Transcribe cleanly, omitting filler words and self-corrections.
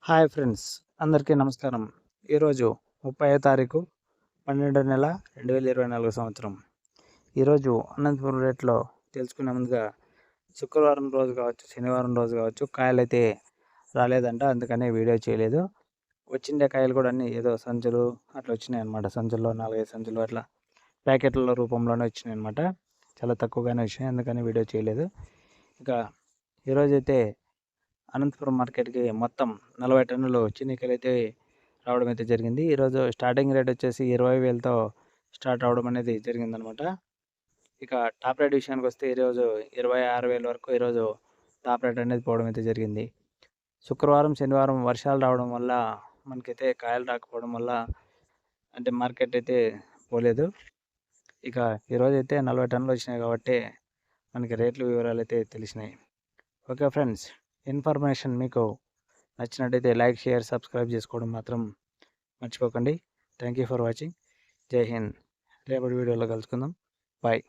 Hi friends, అందరికీ నమస్కారం. ఈరోజు 30వ తారీఖు 12వ నెల 2024 సంవత్సరం. ఈరోజు అనంతపురం రేట్లో తెలుసుకునే ముందుగా శుక్రవారం రోజు కావచ్చు, శనివారం రోజు కావచ్చు, కాయలు అయితే రాలేదంట, అందుకనే వీడియో చేయలేదు. వచ్చిండే కాయలు కూడా అన్నీ ఏదో సంచులు అట్లా వచ్చినాయి అనమాట. సంచుల్లో 4-5 సంచులు అట్లా ప్యాకెట్ల రూపంలోనే వచ్చినాయి అనమాట. చాలా తక్కువగానే వచ్చినాయి, అందుకని వీడియో చేయలేదు. ఇక ఈరోజైతే అనంతపురం మార్కెట్కి మొత్తం 40 టన్నులు చిన్నికాయలు అయితే రావడం అయితే జరిగింది. ఈరోజు స్టార్టింగ్ రేట్ వచ్చేసి 20,000తో స్టార్ట్ అవడం అనేది జరిగిందనమాట. ఇక టాప్ రేట్ విషయానికి వస్తే ఈరోజు 26,000 వరకు ఈరోజు టాప్ రేట్ అనేది పోవడం అయితే జరిగింది. శుక్రవారం శనివారం వర్షాలు రావడం వల్ల మనకైతే కాయలు రాకపోవడం వల్ల అంటే మార్కెట్ అయితే పోలేదు. ఇక ఈరోజు అయితే 40 టన్నులు వచ్చినాయి కాబట్టి మనకి రేట్లు వివరాలు అయితే తెలిసినాయి. ఓకే ఫ్రెండ్స్, ఇన్ఫర్మేషన్ మీకు నచ్చినట్టయితే లైక్, షేర్, సబ్స్క్రైబ్ చేసుకోవడం మాత్రం మర్చిపోకండి. Thank you for watching. జై హింద్. రేపటి వీడియోలో కలుసుకుందాం. బాయ్.